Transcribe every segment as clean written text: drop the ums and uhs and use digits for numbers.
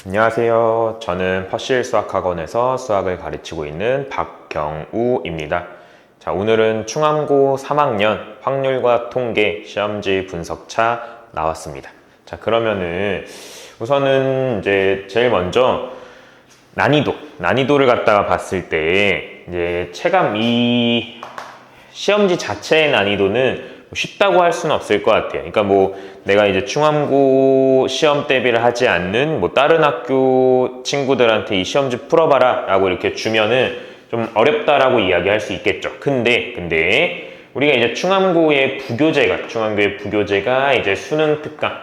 안녕하세요. 저는 퍼실 수학학원에서 수학을 가르치고 있는 박경우입니다. 자, 오늘은 충암고 3학년 확률과 통계 시험지 분석차 나왔습니다. 자, 그러면은 우선은 이제 제일 먼저 난이도를 갖다가 봤을 때 이제 체감 이 시험지 자체의 난이도는 쉽다고 할 수는 없을 것 같아요. 그러니까 뭐 내가 이제 충암고 시험 대비를 하지 않는 뭐 다른 학교 친구들한테 이 시험지 풀어봐라 라고 이렇게 주면은 좀 어렵다라고 이야기할 수 있겠죠. 근데 우리가 이제 충암고의 부교재가 이제 수능 특강,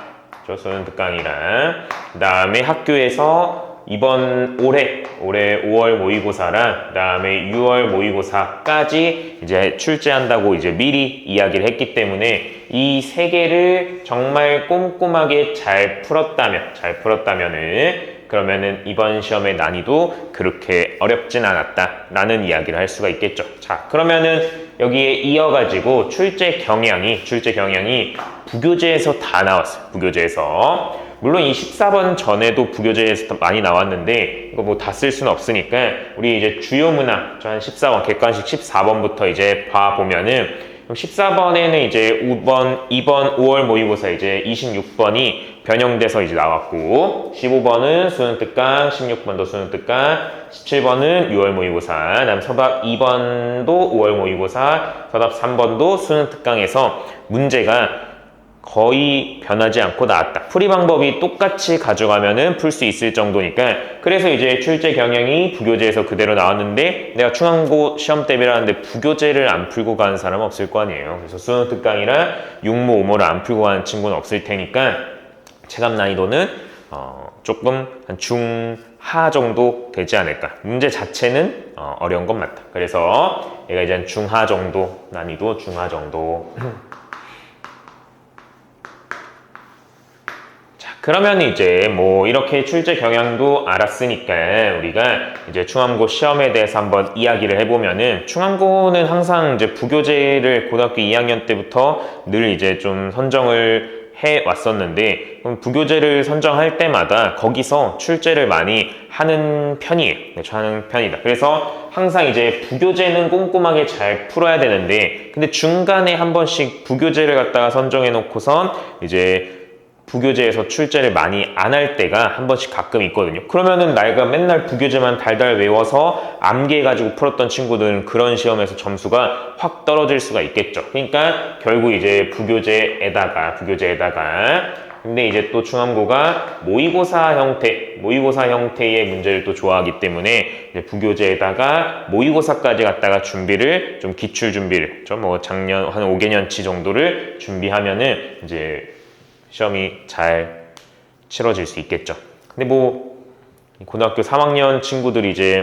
수능 특강이랑 그다음에 학교에서 이번 올해 5월 모의고사랑 그다음에 6월 모의고사까지 이제 출제한다고 이제 미리 이야기를 했기 때문에 이 세 개를 정말 꼼꼼하게 잘 풀었다면은 그러면은 이번 시험의 난이도 그렇게 어렵진 않았다라는 이야기를 할 수가 있겠죠. 자, 그러면은 여기에 이어가지고 출제 경향이 부교재에서 다 나왔어요. 부교재에서. 물론 이 14번 전에도 부교재에서 많이 나왔는데 이거 뭐 다 쓸 수는 없으니까 우리 이제 주요 문항 한 14번 객관식 14번부터 이제 봐 보면은 14번에는 이제 2번 5월 모의고사 이제 26번이 변형돼서 이제 나왔고 15번은 수능 특강, 16번도 수능 특강, 17번은 6월 모의고사, 그다음 서답 2번도 5월 모의고사, 서답 3번도 수능 특강에서 문제가 거의 변하지 않고 나왔다. 풀이 방법이 똑같이 가져가면은 풀 수 있을 정도니까 그래서 이제 출제 경향이 부교재에서 그대로 나왔는데 내가 충암고 시험 대비를 하는데 부교재를 안 풀고 가는 사람은 없을 거 아니에요. 그래서 수능 특강이랑 6모, 5모를 안 풀고 가는 친구는 없을 테니까 체감 난이도는 조금 한 중하 정도 되지 않을까. 문제 자체는 어려운 건 맞다. 그래서 얘가 이제 한 중하 정도, 난이도 중하 정도. 그러면 이제 뭐 이렇게 출제 경향도 알았으니까 우리가 이제 충암고 시험에 대해서 한번 이야기를 해보면은 충암고는 항상 이제 부교재를 고등학교 2학년 때부터 늘 이제 좀 선정을 해 왔었는데 부교재를 선정할 때마다 거기서 출제를 많이 하는 편이에요. 하는 편이다. 그래서 항상 이제 부교재는 꼼꼼하게 잘 풀어야 되는데 근데 중간에 한 번씩 부교재를 갖다가 선정해 놓고선 이제 부교재에서 출제를 많이 안 할 때가 한 번씩 가끔 있거든요. 그러면은 내가 맨날 부교재만 달달 외워서 암기해가지고 풀었던 친구들은 그런 시험에서 점수가 확 떨어질 수가 있겠죠. 그러니까 결국 이제 부교재에다가 근데 이제 또 충암고가 모의고사 형태의 문제를 또 좋아하기 때문에 이제 부교재에다가 모의고사까지 갖다가 준비를 좀 기출 준비를 좀 뭐 작년 한 5개년치 정도를 준비하면은 이제 시험이 잘 치러질 수 있겠죠. 근데 뭐 고등학교 3학년 친구들이 이제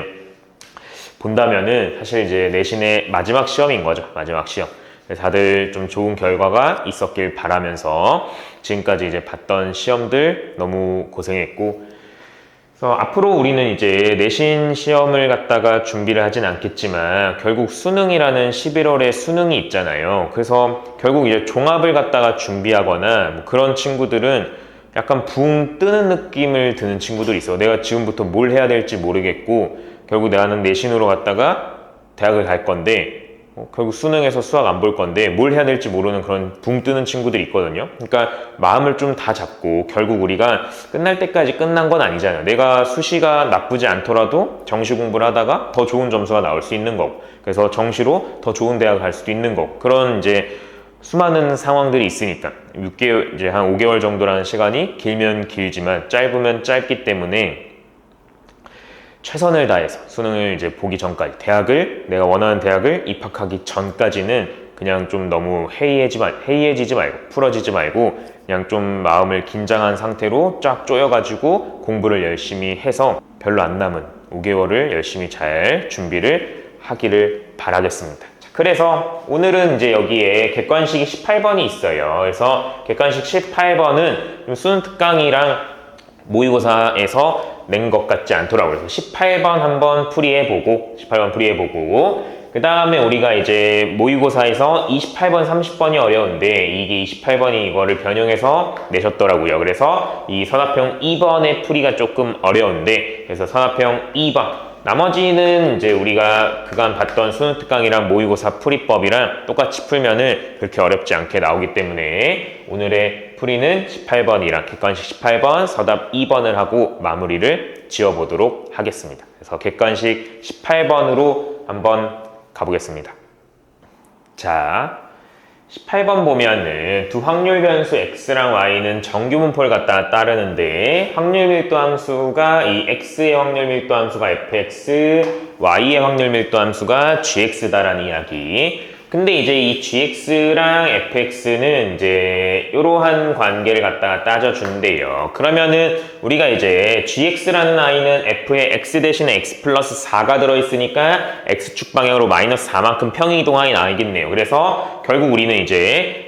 본다면은 사실 이제 내신의 마지막 시험인 거죠. 마지막 시험. 다들 좀 좋은 결과가 있었길 바라면서 지금까지 이제 봤던 시험들 너무 고생했고 그래서 앞으로 우리는 이제 내신 시험을 갖다가 준비를 하진 않겠지만 결국 수능이라는 11월에 수능이 있잖아요. 그래서 결국 이제 종합을 갖다가 준비하거나 뭐 그런 친구들은 약간 붕 뜨는 느낌을 드는 친구들이 있어요. 내가 지금부터 뭘 해야 될지 모르겠고 결국 나는 내신으로 갔다가 대학을 갈 건데 결국 수능에서 수학 안 볼 건데 뭘 해야 될지 모르는 그런 붕 뜨는 친구들이 있거든요. 그러니까 마음을 좀 다 잡고 결국 우리가 끝날 때까지 끝난 건 아니잖아요. 내가 수시가 나쁘지 않더라도 정시 공부를 하다가 더 좋은 점수가 나올 수 있는 거고 그래서 정시로 더 좋은 대학을 갈 수도 있는 거고 그런 이제 수많은 상황들이 있으니까 6개월 이제 한 5개월 정도라는 시간이 길면 길지만 짧으면 짧기 때문에 최선을 다해서 수능을 이제 보기 전까지 내가 원하는 대학을 입학하기 전까지는 그냥 좀 너무 해이해지지 말고 풀어지지 말고 그냥 좀 마음을 긴장한 상태로 쫙 조여가지고 공부를 열심히 해서 별로 안 남은 5개월을 열심히 잘 준비를 하기를 바라겠습니다. 그래서 오늘은 이제 여기에 객관식이 18번이 있어요. 그래서 객관식 18번은 수능 특강이랑 모의고사에서 낸 것 같지 않더라고요. 그래서 18번 한번 풀이해보고 그 다음에 우리가 이제 모의고사에서 28번, 30번이 어려운데 이게 28번이 이거를 변형해서 내셨더라고요. 그래서 이 선합형 2번의 풀이가 조금 어려운데 그래서 선합형 2번 나머지는 이제 우리가 그간 봤던 수능 특강이랑 모의고사 풀이법이랑 똑같이 풀면은 그렇게 어렵지 않게 나오기 때문에 오늘의 풀이는 18번이랑 객관식 18번, 서답 2번을 하고 마무리를 지어보도록 하겠습니다. 그래서 객관식 18번으로 한번 가보겠습니다. 자, 18번 보면은 두 확률 변수 x랑 y는 정규 분포를 갖다가 따르는데 확률 밀도 함수가 이 x의 확률 밀도 함수가 fx, y의 확률 밀도 함수가 gx다라는 이야기. 근데 이제 이 gx랑 fx는 이제 이러한 관계를 갖다가 따져준대요. 그러면은 우리가 이제 gx라는 i는 f에 x 대신에 x 플러스 4가 들어있으니까 x축 방향으로 마이너스 4만큼 평행 이동하기 나겠네요. 그래서 결국 우리는 이제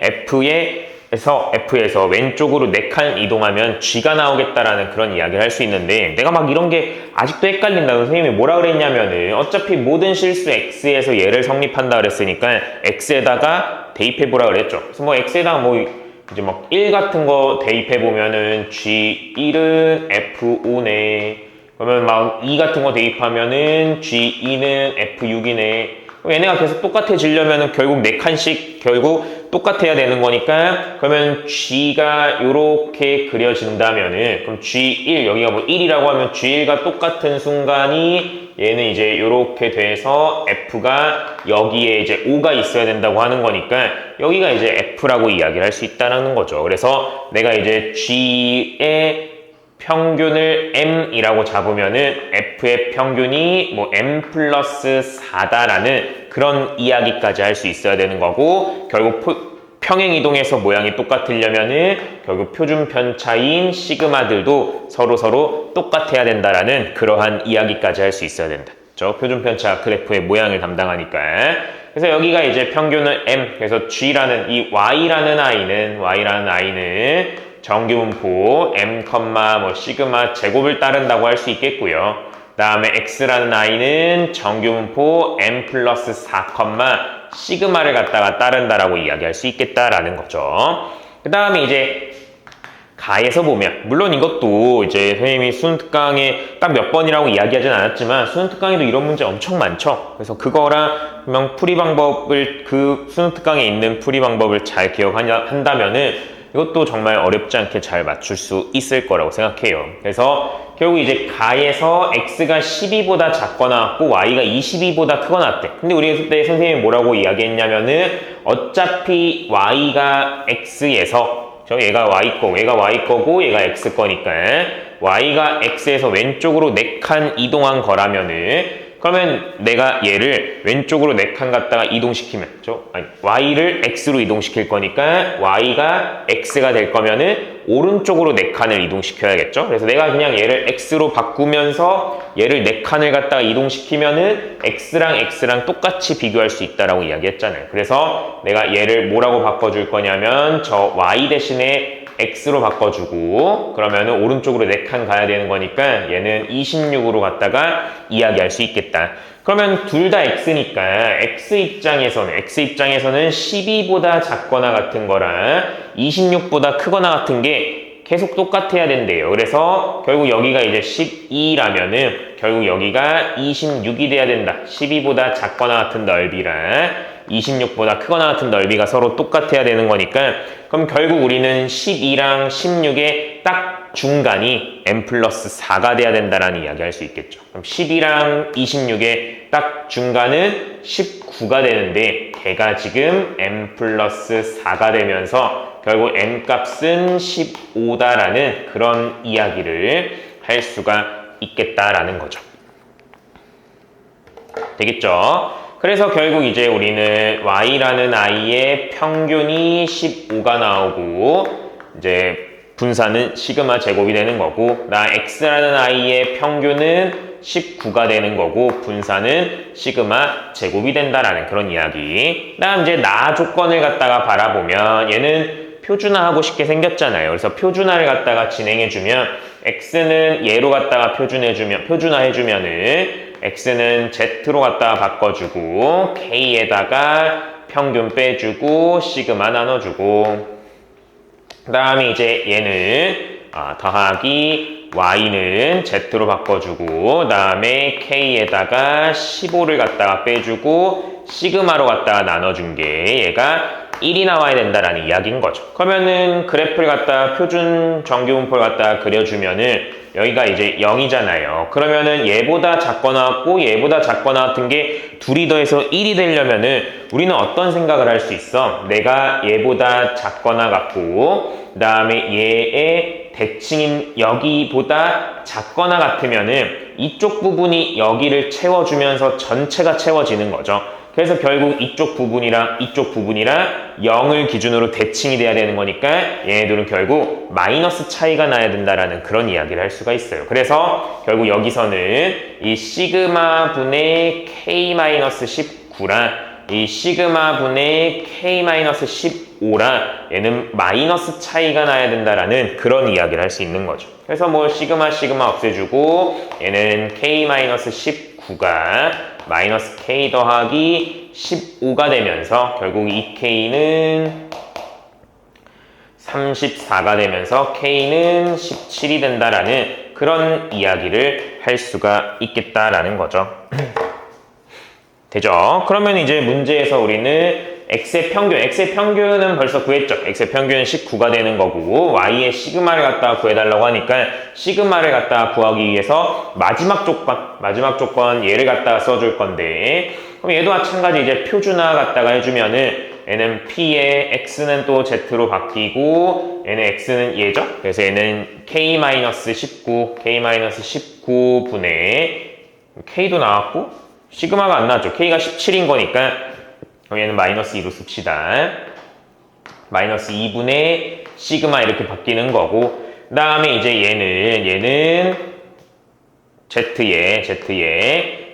F에서 왼쪽으로 4칸 이동하면 G가 나오겠다라는 그런 이야기를 할 수 있는데 내가 막 이런 게 아직도 헷갈린다. 선생님이 뭐라 그랬냐면은 어차피 모든 실수 X에서 얘를 성립한다 그랬으니까 X에다가 대입해보라 그랬죠. 그래서 뭐 X에다가 뭐 이제 막 1 같은 거 대입해보면은 G1은 F5네. 그러면 막 2 같은 거 대입하면은 G2는 F6이네. 얘네가 계속 똑같아지려면 결국 4칸씩 결국 똑같아야 되는 거니까 그러면 G가 요렇게 그려진다면은 그럼 G1 여기가 뭐 1이라고 하면 G1과 똑같은 순간이 얘는 이제 요렇게 돼서 F가 여기에 이제 5가 있어야 된다고 하는 거니까 여기가 이제 F라고 이야기를 할 수 있다는 거죠. 그래서 내가 이제 G의 평균을 m이라고 잡으면은 f의 평균이 뭐 m 플러스 4다라는 그런 이야기까지 할 수 있어야 되는 거고 결국 평행 이동해서 모양이 똑같으려면은 결국 표준 편차인 시그마들도 서로 똑같아야 된다라는 그러한 이야기까지 할 수 있어야 된다. 그렇죠? 표준 편차 그래프의 모양을 담당하니까. 그래서 여기가 이제 평균을 m 그래서 g라는 이 y라는 i는 정규분포 m, 뭐 시그마 제곱을 따른다고 할 수 있겠고요. 그 다음에 x라는 i는 정규분포 m 플러스 4, 시그마를 갖다가 따른다라고 이야기할 수 있겠다라는 거죠. 그 다음에 이제 가에서 보면 물론 이것도 이제 선생님이 수능 특강에 딱 몇 번이라고 이야기하진 않았지만 수능 특강에도 이런 문제 엄청 많죠. 그래서 그거랑 그냥 풀이 방법을 그 수능 특강에 있는 풀이 방법을 잘 기억한다면은 이것도 정말 어렵지 않게 잘 맞출 수 있을 거라고 생각해요. 그래서 결국 이제 가에서 x가 12보다 작거나 같고 y가 22보다 크거나 같대. 근데 우리 그때 선생님이 뭐라고 이야기했냐면은 어차피 y가 x에서 얘가 y 거고 얘가 x 거니까 y가 x에서 왼쪽으로 4칸 이동한 거라면은 그러면 내가 얘를 왼쪽으로 4칸 갖다가 이동시키면 y를 x로 이동시킬 거니까 y가 x가 될 거면은 오른쪽으로 4칸을 이동시켜야겠죠. 그래서 내가 그냥 얘를 x로 바꾸면서 얘를 4칸을 갖다가 이동시키면은 x랑 똑같이 비교할 수 있다라고 이야기했잖아요. 그래서 내가 얘를 뭐라고 바꿔줄 거냐면 저 y 대신에 x로 바꿔주고 그러면은 오른쪽으로 4칸 가야 되는 거니까 얘는 26으로 갖다가 이야기할 수 있겠다. 그러면 둘 다 x니까 x 입장에서는 12보다 작거나 같은 거랑 26보다 크거나 같은 게 계속 똑같아야 된대요. 그래서 결국 여기가 이제 12라면은 결국 여기가 26이 돼야 된다. 12보다 작거나 같은 넓이랑 26보다 크거나 같은 넓이가 서로 똑같아야 되는 거니까 그럼 결국 우리는 12랑 16의 딱 중간이 m 플러스 4가 돼야 된다라는 이야기 할 수 있겠죠. 그럼 12랑 26의 딱 중간은 19가 되는데 걔가 지금 m 플러스 4가 되면서 결국 m 값은 15다라는 그런 이야기를 할 수가 있겠다라는 거죠. 되겠죠? 그래서 결국 이제 우리는 y라는 i의 평균이 15가 나오고 이제 분산은 시그마 제곱이 되는 거고 나 x라는 i의 평균은 19가 되는 거고 분산은 시그마 제곱이 된다라는 그런 이야기. 그다음 이제 나 조건을 갖다가 바라보면 얘는 표준화하고 쉽게 생겼잖아요. 그래서 표준화를 갖다가 진행해주면 x는 얘로 갖다가 표준화해주면은 x는 z로 갖다 바꿔주고 k에다가 평균 빼주고 시그마 나눠주고 그 다음에 이제 얘는 더하기 y는 z로 바꿔주고 그 다음에 k에다가 15를 갖다가 빼주고 시그마로 갖다가 나눠준 게 얘가 1이 나와야 된다라는 이야기인 거죠. 그러면은 그래프를 갖다가 표준 정규분포를 갖다가 그려주면은 여기가 이제 0이잖아요. 그러면은 얘보다 작거나 같고 얘보다 작거나 같은 게 둘이 더해서 1이 되려면은 우리는 어떤 생각을 할 수 있어? 내가 얘보다 작거나 같고 그 다음에 얘의 대칭인 여기보다 작거나 같으면은 이쪽 부분이 여기를 채워주면서 전체가 채워지는 거죠. 그래서 결국 이쪽 부분이랑 0을 기준으로 대칭이 돼야 되는 거니까 얘네들은 결국 마이너스 차이가 나야 된다라는 그런 이야기를 할 수가 있어요. 그래서 결국 여기서는 이 시그마 분의 k-19랑 이 시그마 분의 k-15랑 얘는 마이너스 차이가 나야 된다라는 그런 이야기를 할 수 있는 거죠. 그래서 뭐 시그마 없애주고 얘는 k-19가 마이너스 k 더하기 15가 되면서 결국 이 k는 34가 되면서 k는 17이 된다라는 그런 이야기를 할 수가 있겠다라는 거죠. 되죠? 그러면 이제 문제에서 우리는 x의 평균은 벌써 구했죠. x의 평균은 19가 되는 거고 y의 시그마를 갖다가 구해달라고 하니까 시그마를 갖다가 구하기 위해서 마지막 조건 얘를 갖다가 써줄 건데 그럼 얘도 마찬가지 이제 표준화 갖다가 해주면은 얘는 p에 x는 또 z로 바뀌고 얘는 x는 얘죠. 그래서 얘는 k-19분의 k도 나왔고 시그마가 안 나왔죠. k가 17인 거니까 그럼 얘는 마이너스 2로 씁시다. 마이너스 2분의 시그마 이렇게 바뀌는 거고 그 다음에 이제 얘는 z에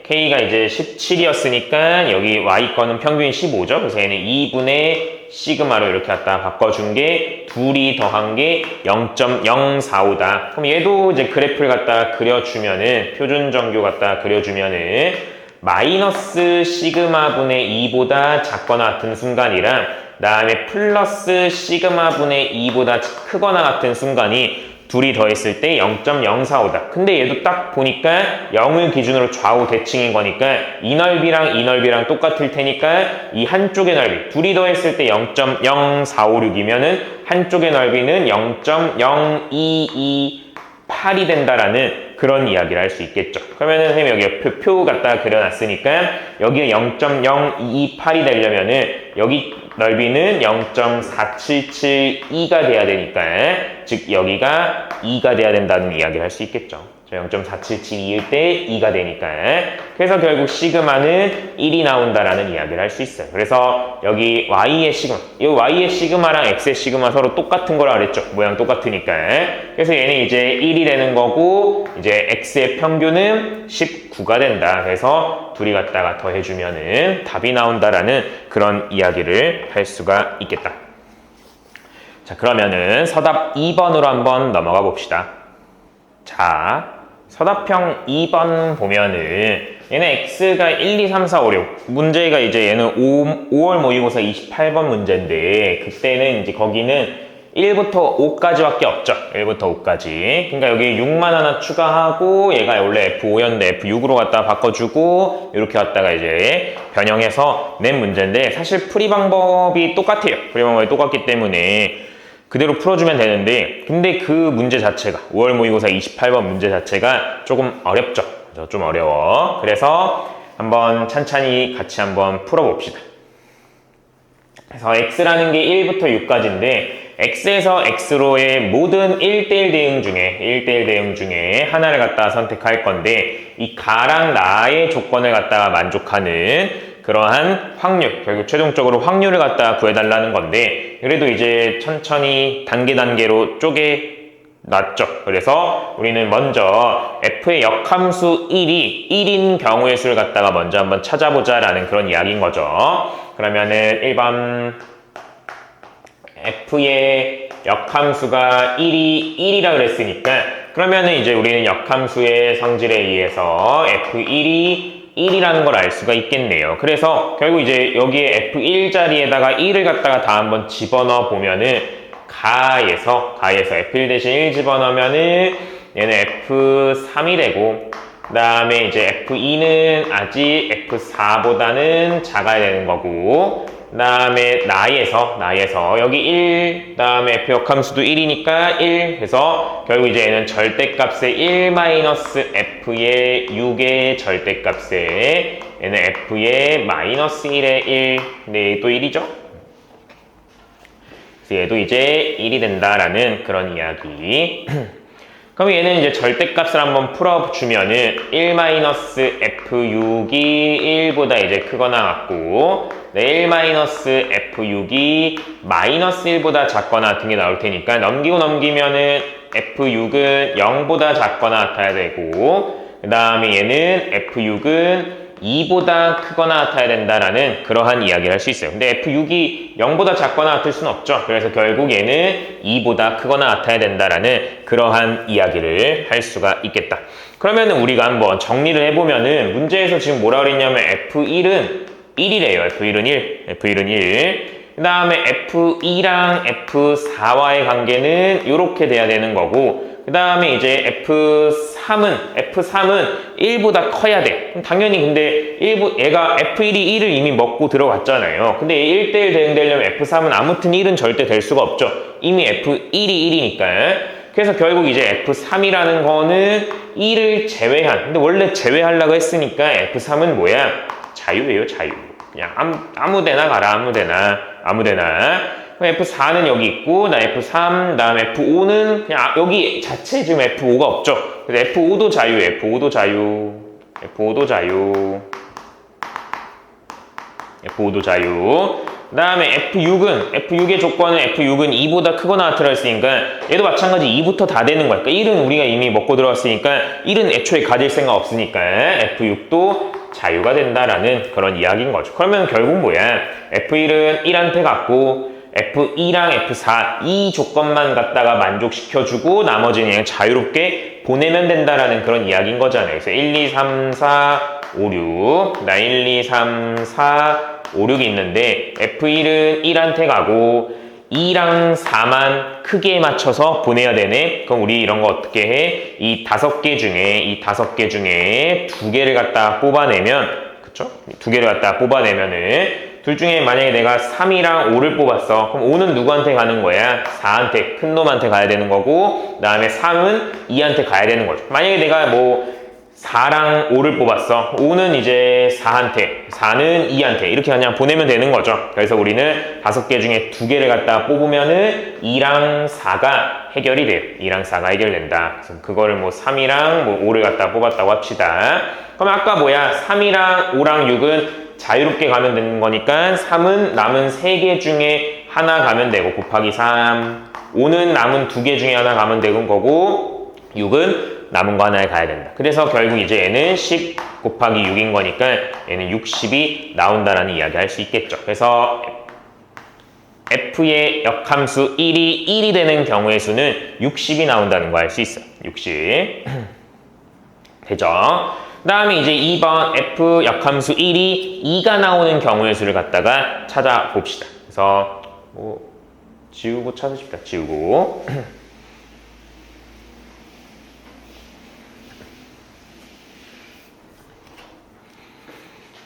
k가 이제 17이었으니까 여기 y 거는 평균이 15죠. 그래서 얘는 2분의 시그마로 이렇게 갖다 바꿔준 게 둘이 더한 게 0.045다. 그럼 얘도 이제 그래프를 갖다 그려주면은 표준 정규 갖다 그려주면은 마이너스 시그마 분의 2보다 작거나 같은 순간이랑 그 다음에 플러스 시그마 분의 2보다 크거나 같은 순간이 둘이 더했을 때 0.045다. 근데 얘도 딱 보니까 0을 기준으로 좌우 대칭인 거니까 이 넓이랑 똑같을 테니까 이 한쪽의 넓이 둘이 더했을 때 0.0456이면은 한쪽의 넓이는 0.0228이 된다라는 그런 이야기를 할 수 있겠죠. 그러면은 선생님 여기 표 갖다가 그려놨으니까 여기에 0.0228이 되려면은 여기 넓이는 0.4772가 돼야 되니까 즉 여기가 2가 돼야 된다는 이야기를 할 수 있겠죠. 0.4772일 때 2가 되니까 그래서 결국 시그마는 1이 나온다라는 이야기를 할 수 있어요. 그래서 여기 y의 시그마 이 y의 시그마랑 x의 시그마 서로 똑같은 거라 그랬죠. 모양 똑같으니까 그래서 얘는 이제 1이 되는 거고 이제 x의 평균은 19가 된다. 그래서 둘이 갖다가 더해주면은 답이 나온다라는 그런 이야기를 할 수가 있겠다. 자, 그러면은 서답 2번으로 한번 넘어가 봅시다. 자, 서답형 2번 보면은 얘는 x가 1, 2, 3, 4, 5, 6 문제가 이제 얘는 5월 모의고사 28번 문제인데 그때는 이제 거기는 1부터 5까지밖에 없죠. 1부터 5까지. 그러니까 여기 6만 하나 추가하고 얘가 원래 F5였는데 F6으로 갖다가 바꿔주고 이렇게 갖다가 이제 변형해서 낸 문제인데 사실 풀이 방법이 똑같아요. 풀이 방법이 똑같기 때문에 그대로 풀어주면 되는데 근데 그 문제 자체가 5월 모의고사 28번 문제 자체가 조금 어렵죠. 좀 어려워. 그래서 한번 찬찬히 같이 한번 풀어봅시다. 그래서 x라는 게 1부터 6까지인데 x에서 x로의 모든 1대1 대응 중에 하나를 갖다가 선택할 건데 이 가랑 나의 조건을 갖다가 만족하는 그러한 확률, 결국 최종적으로 확률을 갖다가 구해달라는 건데 그래도 이제 천천히 단계로 놨죠. 그래서 우리는 먼저 f의 역함수 1인 경우의 수를 갖다가 먼저 한번 찾아보자 라는 그런 이야기인 거죠. 그러면은 1번 f의 역함수가 1이라 그랬으니까 그러면은 이제 우리는 역함수의 성질에 의해서 F1이 1이라는 걸 알 수가 있겠네요. 그래서 결국 이제 여기에 F1 자리에다가 1을 갖다가 다 한번 집어넣어 보면은 가에서 F1 대신 1 집어넣으면은 얘는 F3이 되고, 그 다음에 이제 F2는 아직 F4보다는 작아야 되는 거고, 그 다음에 나에서 여기 1, 그 다음에 F 역함수도 1이니까 1 해서 결국 이제 얘는 절대값의 1-F의 6의 절대값에 얘는 F의 -1의 1, 근데 얘도 1이죠? 그래서 얘도 이제 1이 된다라는 그런 이야기. 그럼 얘는 이제 절대값을 한번 풀어주면은 1-F6이 1보다 이제 크거나 같고, 1-F6이 -1보다 작거나 같은 게 나올 테니까 넘기면은 F6은 0보다 작거나 같아야 되고, 그 다음에 얘는 F6은 2보다 크거나 같아야 된다라는 그러한 이야기를 할 수 있어요. 근데 F6이 0보다 작거나 같을 수는 없죠. 그래서 결국 얘는 2보다 크거나 같아야 된다라는 그러한 이야기를 할 수가 있겠다. 그러면은 우리가 한번 정리를 해보면은 문제에서 지금 뭐라 그랬냐면 F1은 1이래요. F1은 1. 그 다음에 F2랑 F4와의 관계는 이렇게 돼야 되는 거고, 그 다음에 이제 F3은 1보다 커야 돼. 그럼 당연히 근데 얘가 F1이 1을 이미 먹고 들어갔잖아요. 근데 1대1 대응되려면 F3은 아무튼 1은 절대 될 수가 없죠. 이미 F1이 1이니까. 그래서 결국 이제 F3이라는 거는 1을 제외한, 근데 원래 제외하려고 했으니까 F3은 뭐야? 자유예요, 자유. 그냥 아무데나 가라, 아무데나. F4는 여기 있고, 나 F3, 그 다음에 F5는 그냥 여기 자체 지금 F5가 없죠. 그래서 F5도 자유, F5도 자유. 그 다음에 F6의 조건은 F6은 2보다 크거나 같으라 했으니까 얘도 마찬가지 2부터 다 되는 거야. 그러니까 1은 우리가 이미 먹고 들어왔으니까 1은 애초에 가질 생각 없으니까 F6도 자유가 된다라는 그런 이야기인 거죠. 그러면 결국 뭐야? F1은 1한테 갖고 F2랑 F4 이 조건만 갖다가 만족시켜주고 나머지는 그냥 자유롭게 보내면 된다라는 그런 이야기인 거잖아요. 그래서 1, 2, 3, 4, 5, 6 나 1, 2, 3, 4, 5, 6이 있는데 F1은 1한테 가고 2랑 4만 크기에 맞춰서 보내야 되네. 그럼 우리 이런 거 어떻게 해? 이 5개 중에 2개를 갖다 뽑아내면, 그쵸? 2개를 갖다 뽑아내면은 둘 중에 만약에 내가 3이랑 5를 뽑았어. 그럼 5는 누구한테 가는 거야? 4한테, 큰 놈한테 가야 되는 거고, 그 다음에 3은 2한테 가야 되는 거죠. 만약에 내가 뭐 4랑 5를 뽑았어. 5는 이제 4한테, 4는 2한테 이렇게 그냥 보내면 되는 거죠. 그래서 우리는 5개 중에 2개를 갖다 뽑으면은 2랑 4가 해결이 돼요. 2랑 4가 해결된다. 그래서 그거를 뭐 3이랑 뭐 5를 갖다 뽑았다고 합시다. 그럼 아까 뭐야? 3이랑 5랑 6은 자유롭게 가면 되는 거니까 3은 남은 3개 중에 하나 가면 되고 곱하기 3, 5는 남은 2개 중에 하나 가면 되는 거고 6은 남은 거 하나에 가야 된다. 그래서 결국 이제 얘는 10 곱하기 6인 거니까 얘는 60이 나온다라는 이야기 할 수 있겠죠. 그래서 F의 역함수 1이 되는 경우의 수는 60이 나온다는 거 알 수 있어요. 60 되죠? 그 다음에 이제 2번 F 역함수 1이 2가 나오는 경우의 수를 갖다가 찾아봅시다. 그래서 뭐 지우고 찾으십시다. 지우고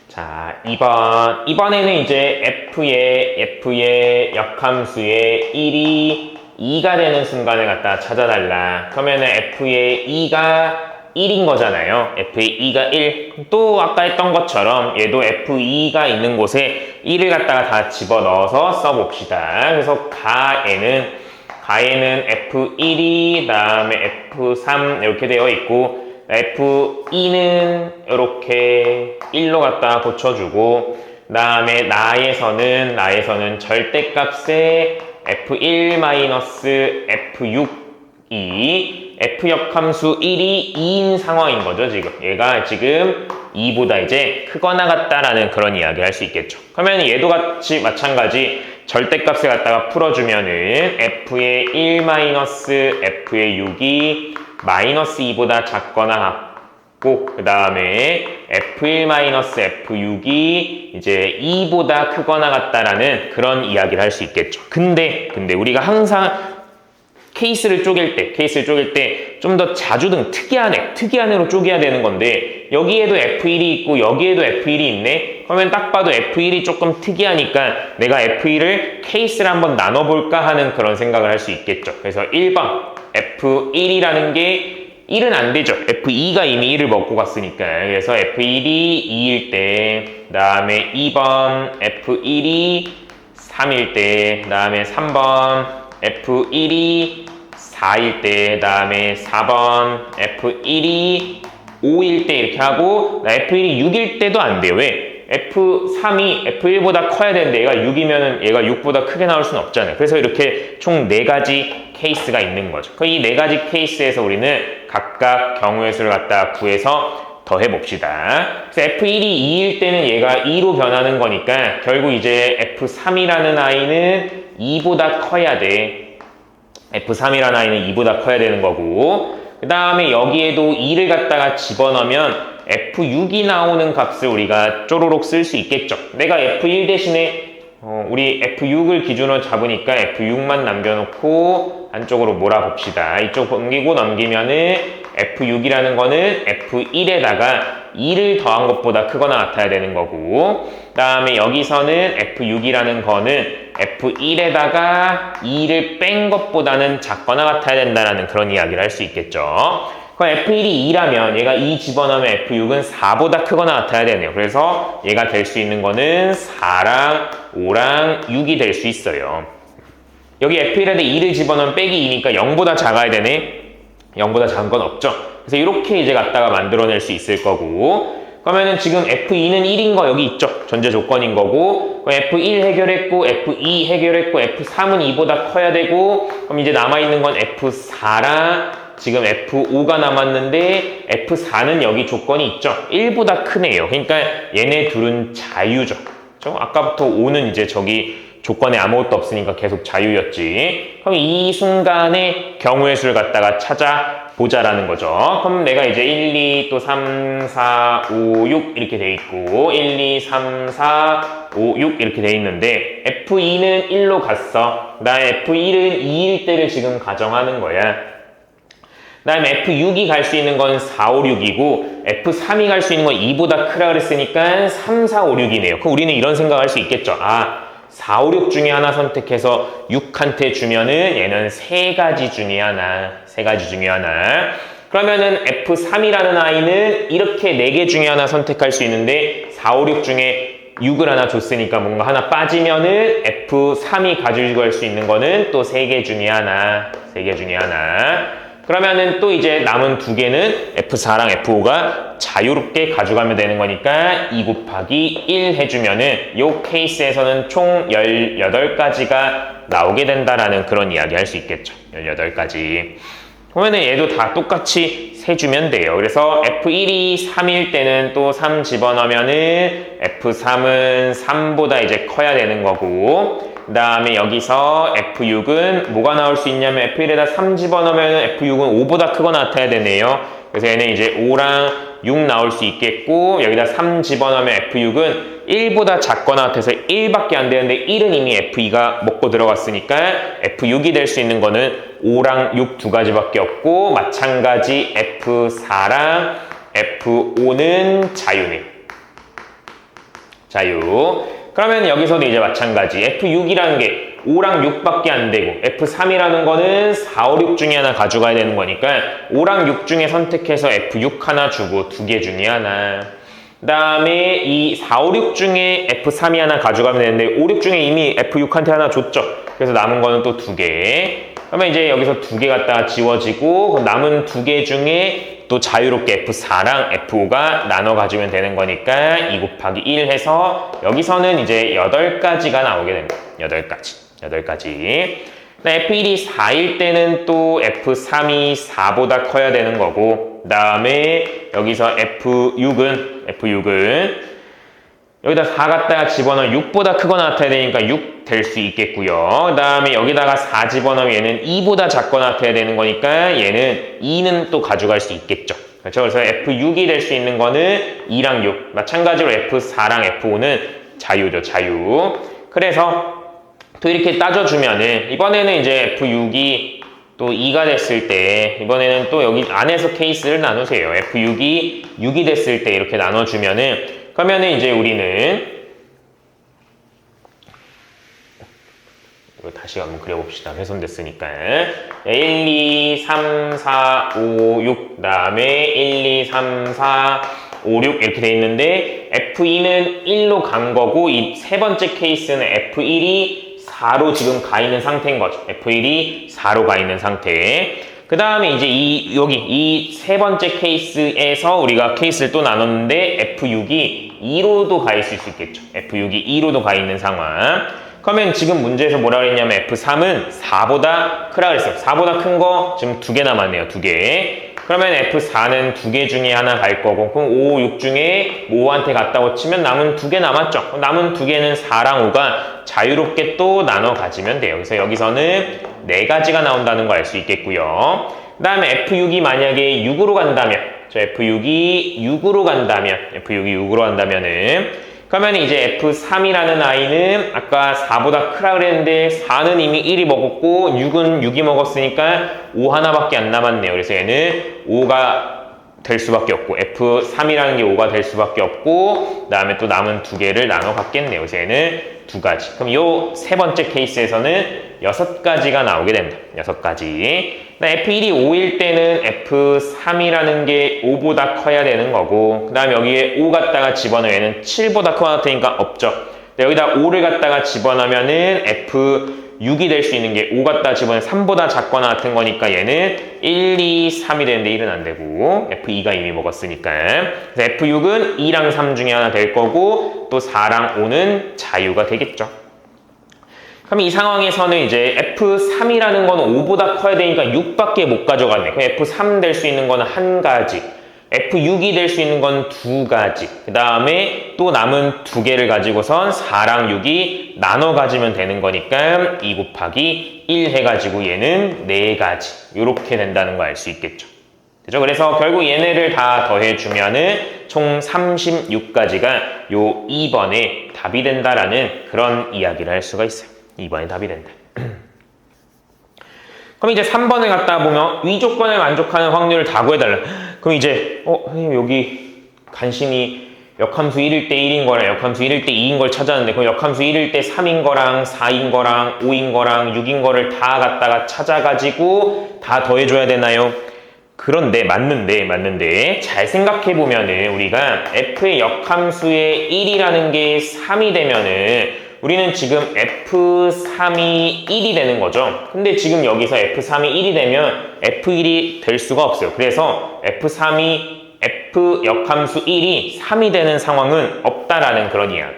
자, 2번에는 이제 F의 역함수의 1이 2가 되는 순간을 갖다 찾아달라. 그러면은 F의 2가 1인 거잖아요. F의 2가 1. 또 아까 했던 것처럼 얘도 F2가 있는 곳에 1을 갖다가 다 집어넣어서 써봅시다. 그래서 가에는 F1이 다음에 F3 이렇게 되어 있고 F2는 이렇게 1로 갖다가 고쳐주고 그 다음에 나에서는 절대값에 F1-F6이 F 역함수 1이 2인 상황인 거죠, 지금. 얘가 지금 2보다 이제 크거나 같다라는 그런 이야기 할 수 있겠죠. 그러면 얘도 같이 마찬가지 절대값을 갖다가 풀어주면은 F의 1-F의 6이 마이너스 2보다 작거나 같고, 그 다음에 F1 마이너스 F6이 이제 2보다 크거나 같다라는 그런 이야기를 할 수 있겠죠. 근데 우리가 항상 케이스를 쪼갤 때 좀 더 자주등 특이한 애로 쪼개야 되는 건데, 여기에도 F1이 있고 여기에도 F1이 있네? 그러면 딱 봐도 F1이 조금 특이하니까 내가 F1을 케이스를 한번 나눠볼까 하는 그런 생각을 할 수 있겠죠. 그래서 1번 F1이라는 게 1은 안 되죠. F2가 이미 1을 먹고 갔으니까. 그래서 F1이 2일 때, 그 다음에 2번 F1이 3일 때, 그 다음에 3번 F1이 4일 때, 그 다음에 4번 F1이 5일 때 이렇게 하고, F1이 6일 때도 안 돼요. 왜? F3이 F1보다 커야 되는데 얘가 6이면 얘가 6보다 크게 나올 수는 없잖아요. 그래서 이렇게 총 4가지 케이스가 있는 거죠. 이 4가지 케이스에서 우리는 각각 경우의 수를 갖다 구해서 더해봅시다. 그래서 F1이 2일 때는 얘가 2로 변하는 거니까 결국 이제 F3이라는 아이는 2보다 커야 돼. F3이라는 아이는 2보다 커야 되는 거고, 그 다음에 여기에도 2를 갖다가 집어넣으면 F6이 나오는 값을 우리가 쪼로록 쓸 수 있겠죠. 내가 F1 대신에 우리 F6을 기준으로 잡으니까 F6만 남겨놓고 안쪽으로 몰아봅시다. 이쪽 옮기고 넘기면은 F6이라는 거는 F1에다가 2를 더한 것보다 크거나 같아야 되는 거고, 그 다음에 여기서는 F6이라는 거는 F1에다가 2를 뺀 것보다는 작거나 같아야 된다는 그런 이야기를 할 수 있겠죠. 그럼 F1이 2라면 얘가 2 집어넣으면 F6은 4보다 크거나 같아야 되네요. 그래서 얘가 될 수 있는 거는 4랑 5랑 6이 될 수 있어요. 여기 F1에다 2를 집어넣으면 빼기 2니까 0보다 작아야 되네. 0보다 작은 건 없죠. 그래서 이렇게 이제 갖다가 만들어낼 수 있을 거고, 그러면은 지금 F2는 1인 거 여기 있죠. 전제 조건인 거고, F1 해결했고 F2 해결했고 F3은 2보다 커야 되고, 그럼 이제 남아있는 건 F4랑 지금 F5가 남았는데 F4는 여기 조건이 있죠. 1보다 크네요. 그러니까 얘네 둘은 자유죠. 그렇죠? 아까부터 5는 이제 저기 조건에 아무것도 없으니까 계속 자유였지. 그럼 이 순간에 경우의 수를 갖다가 찾아보자라는 거죠. 그럼 내가 이제 1, 2, 또 3, 4, 5, 6 이렇게 돼 있고 1, 2, 3, 4, 5, 6 이렇게 돼 있는데 F2는 1로 갔어. 나 F1은 2일 때를 지금 가정하는 거야. 그 다음에 F6이 갈 수 있는 건 4, 5, 6이고 F3이 갈 수 있는 건 2보다 크라 그랬으니까 3, 4, 5, 6이네요. 그럼 우리는 이런 생각할 수 있겠죠. 4, 5, 6 중에 하나 선택해서 6한테 주면은 얘는 3가지 중에 하나. 그러면은 F3이라는 아이는 이렇게 4개 중에 하나 선택할 수 있는데 4, 5, 6 중에 6을 하나 줬으니까 뭔가 하나 빠지면은 F3이 가지고 갈 수 있는 거는 또 3개 중에 하나. 그러면은 또 이제 남은 2개는 F4랑 F5가 자유롭게 가져가면 되는 거니까 2 곱하기 1 해주면은 요 케이스에서는 총 18가지가 나오게 된다라는 그런 이야기 할 수 있겠죠. 18가지. 그러면은 얘도 다 똑같이 세주면 돼요. 그래서 F1이 3일 때는 또 3 집어넣으면은 F3은 3보다 이제 커야 되는 거고, 그 다음에 여기서 F6은 뭐가 나올 수 있냐면 F1에다 3 집어넣으면 F6은 5보다 크거나 같아야 되네요. 그래서 얘는 이제 5랑 6 나올 수 있겠고, 여기다 3 집어넣으면 F6은 1보다 작거나 같아서 1밖에 안 되는데 1은 이미 F2가 먹고 들어갔으니까 F6이 될 수 있는 거는 5랑 6 2가지밖에 없고, 마찬가지 F4랑 F5는 자유네. 자유. 그러면 여기서도 이제 마찬가지 F6이라는 게 5랑 6밖에 안 되고 F3이라는 거는 4, 5, 6 중에 하나 가져가야 되는 거니까 5랑 6 중에 선택해서 F6 하나 주고 2개 중에 하나. 그 다음에 이 4, 5, 6 중에 F3이 하나 가져가면 되는데 5, 6 중에 이미 F6한테 하나 줬죠. 그래서 남은 거는 또 2개. 그러면 이제 여기서 2개 갖다가 지워지고 남은 2개 중에 또 자유롭게 F4랑 F5가 나눠 가지면 되는 거니까 2 곱하기 1 해서 여기서는 이제 8가지가 나오게 됩니다. 8가지. F1이 4일 때는 또 F3이 4보다 커야 되는 거고, 그 다음에 여기서 F6은 여기다 4 갖다가 집어넣으면 6보다 크거나 같아야 되니까 6 될 수 있겠고요. 그 다음에 여기다가 4 집어넣으면 얘는 2보다 작거나 같아야 되는 거니까 얘는 2는 또 가져갈 수 있겠죠. 그렇죠? 그래서 F6이 될 수 있는 거는 2랑 6. 마찬가지로 F4랑 F5는 자유죠, 자유. 그래서 또 이렇게 따져주면은 이번에는 이제 F6이 또 2가 됐을 때 이번에는 또 여기 안에서 케이스를 나누세요. F6이 6이 됐을 때 이렇게 나눠주면은 그러면은 이제 우리는 이거 다시 한번 그려봅시다. 훼손됐으니까 1, 2, 3, 4, 5, 6 그 다음에 1, 2, 3, 4, 5, 6 이렇게 돼 있는데 F2는 1로 간 거고 이 세 번째 케이스는 F1이 4로 지금 가 있는 상태인 거죠. F1이 4로 가 있는 상태. 그 다음에 이제 여기 이 세 번째 케이스에서 우리가 케이스를 또 나눴는데 F6이 2로도 가 있을 수 있겠죠. F6이 2로도 가 있는 상황. 그러면 지금 문제에서 뭐라 그랬냐면 F3은 4보다 크라 그랬어요. 4보다 큰 거 지금 2개 남았네요. 2개. 그러면 F4는 2개 중에 하나 갈 거고 그럼 5, 6 중에 5한테 갔다고 치면 남은 2개 남았죠. 남은 2개는 4랑 5가 자유롭게 또 나눠 가지면 돼요. 그래서 여기서는 4가지가 나온다는 거 알 수 있겠고요. 그 다음에 F6이 만약에 6으로 간다면 F6이 6으로 간다면은 그러면 이제 F3이라는 아이는 아까 4보다 크라 그랬는데 4는 이미 1이 먹었고 6은 6이 먹었으니까 5 하나밖에 안 남았네요. 그래서 얘는 5가 될 수밖에 없고 F3이라는 게 5가 될 수밖에 없고 그 다음에 또 남은 2개를 나눠 갖겠네요. 그래서 얘는 2가지. 그럼 요 세 번째 케이스에서는 6가지가 나오게 됩니다. 6가지. F1이 5일 때는 F3이라는 게 5보다 커야 되는 거고 그 다음에 여기에 5 갖다가 집어넣으면 얘는 7보다 커야 되니까 없죠. 여기다 5를 갖다가 집어넣으면은 F6이 될 수 있는 게 5 갖다가 집어넣으면 3보다 작거나 같은 거니까 얘는 1, 2, 3이 되는데 1은 안 되고 F2가 이미 먹었으니까 그래서 F6은 2랑 3 중에 하나 될 거고 또 4랑 5는 자유가 되겠죠. 그럼 이 상황에서는 이제 F3이라는 거는 5보다 커야 되니까 6밖에 못 가져갔네. 그럼 F3 될 수 있는 거는 1가지. F6이 될 수 있는 건 2가지. 그 다음에 또 남은 2개를 가지고선 4랑 6이 나눠 가지면 되는 거니까 2 곱하기 1 해가지고 얘는 4가지. 이렇게 된다는 거 알 수 있겠죠. 그죠? 그래서 결국 얘네를 다 더해주면은 총 36가지가 요 2번에 답이 된다라는 그런 이야기를 할 수가 있어요. 2번에 답이 된다. 그럼 이제 3번을 갖다 보면 위 조건을 만족하는 확률을 다 구해달라. 그럼 이제 선생님 여기 간신히 역함수 1일 때 1인 거랑 역함수 1일 때 2인 걸 찾았는데 그럼 역함수 1일 때 3인 거랑 4인 거랑 5인 거랑 6인 거를 다 갖다가 찾아가지고 다 더해줘야 되나요? 그런데 맞는데 잘 생각해보면은 우리가 F의 역함수의 1이라는 게 3이 되면은 우리는 지금 F3이 1이 되는 거죠. 근데 지금 여기서 F3이 1이 되면 F1이 될 수가 없어요. 그래서 F 역함수 1이 3이 되는 상황은 없다라는 그런 이야기.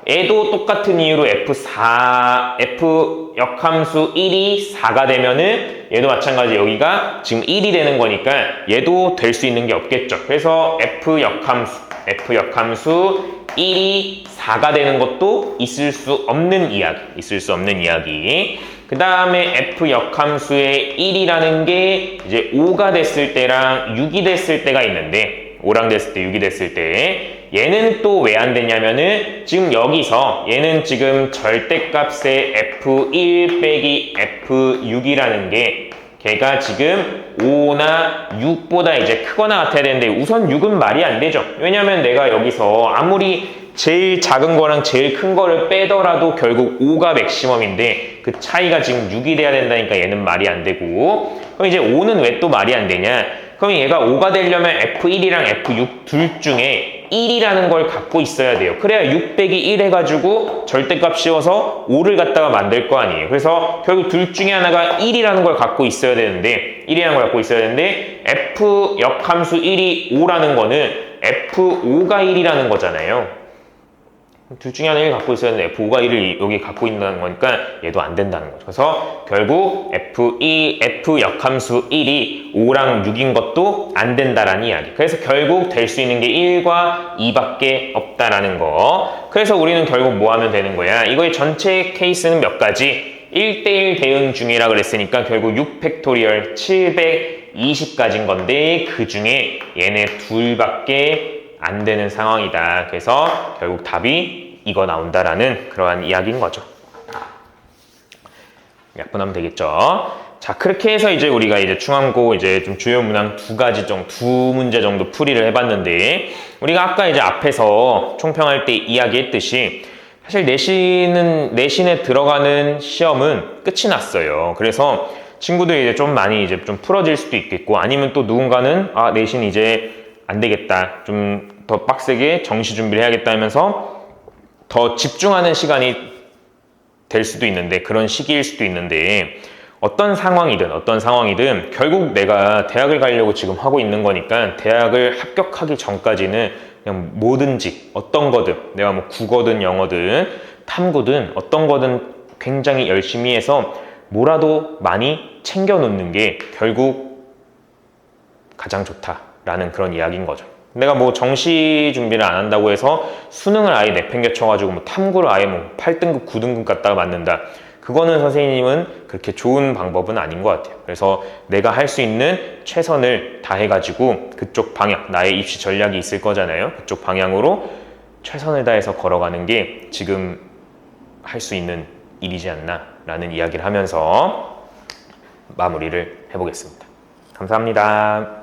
얘도 똑같은 이유로 F 역함수 1이 4가 되면은 얘도 마찬가지 여기가 지금 1이 되는 거니까 얘도 될 수 있는 게 없겠죠. 그래서 F 역함수 1이 4가 되는 것도 있을 수 없는 이야기. 그 다음에 F 역함수의 1이라는 게 이제 5가 됐을 때랑 6이 됐을 때가 있는데 5랑 됐을 때 6이 됐을 때 얘는 또 왜 안 되냐면은 지금 여기서 얘는 지금 절대값의 F1 빼기 F6이라는 게 걔가 지금 5나 6보다 이제 크거나 같아야 되는데 우선 6은 말이 안 되죠. 왜냐면 내가 여기서 아무리 제일 작은 거랑 제일 큰 거를 빼더라도 결국 5가 맥시멈인데 그 차이가 지금 6이 돼야 된다니까 얘는 말이 안 되고 그럼 이제 5는 왜 또 말이 안 되냐? 그럼 얘가 5가 되려면 F1이랑 F6 둘 중에 1이라는 걸 갖고 있어야 돼요. 그래야 6 빼기 1 해가지고 절대값 씌워서 5를 갖다가 만들 거 아니에요. 그래서 결국 둘 중에 하나가 1이라는 걸 갖고 있어야 되는데 F 역함수 1이 5라는 거는 F5가 1이라는 거잖아요. 둘 중에 하나를 갖고 있어야 되는데 F5가 1을 여기 갖고 있는 거니까 얘도 안 된다는 거죠. 그래서 결국 F 역함수 1이 5랑 6인 것도 안 된다라는 이야기. 그래서 결국 될 수 있는 게 1과 2밖에 없다라는 거. 그래서 우리는 결국 뭐 하면 되는 거야? 이거의 전체 케이스는 몇 가지? 1대1 대응 중이라 그랬으니까 결국 6팩토리얼 720까지인 건데 그 중에 얘네 둘밖에 안 되는 상황이다. 그래서 결국 답이 이거 나온다라는 그러한 이야기인 거죠. 약분하면 되겠죠. 자, 그렇게 해서 이제 우리가 이제 중함고 이제 좀 주요 문항 두 문제 정도 풀이를 해봤는데, 우리가 아까 이제 앞에서 총평할 때 이야기했듯이 사실 내신에 들어가는 시험은 끝이 났어요. 그래서 친구들이 이제 좀 많이 이제 좀 풀어질 수도 있겠고, 아니면 또 누군가는 내신 이제 안 되겠다, 좀 더 빡세게 정시 준비를 해야겠다 하면서 더 집중하는 시간이 될 수도 있는데, 그런 시기일 수도 있는데, 어떤 상황이든 결국 내가 대학을 가려고 지금 하고 있는 거니까 대학을 합격하기 전까지는 그냥 뭐든지 어떤 거든, 내가 뭐 국어든 영어든 탐구든 어떤 거든 굉장히 열심히 해서 뭐라도 많이 챙겨 놓는 게 결국 가장 좋다라는 그런 이야기인 거죠. 내가 뭐 정시 준비를 안 한다고 해서 수능을 아예 내팽개쳐가지고 뭐 탐구를 아예 뭐 8등급, 9등급 갖다가 맞는다. 그거는 선생님은 그렇게 좋은 방법은 아닌 것 같아요. 그래서 내가 할 수 있는 최선을 다해가지고 그쪽 방향, 나의 입시 전략이 있을 거잖아요. 그쪽 방향으로 최선을 다해서 걸어가는 게 지금 할 수 있는 일이지 않나 라는 이야기를 하면서 마무리를 해보겠습니다. 감사합니다.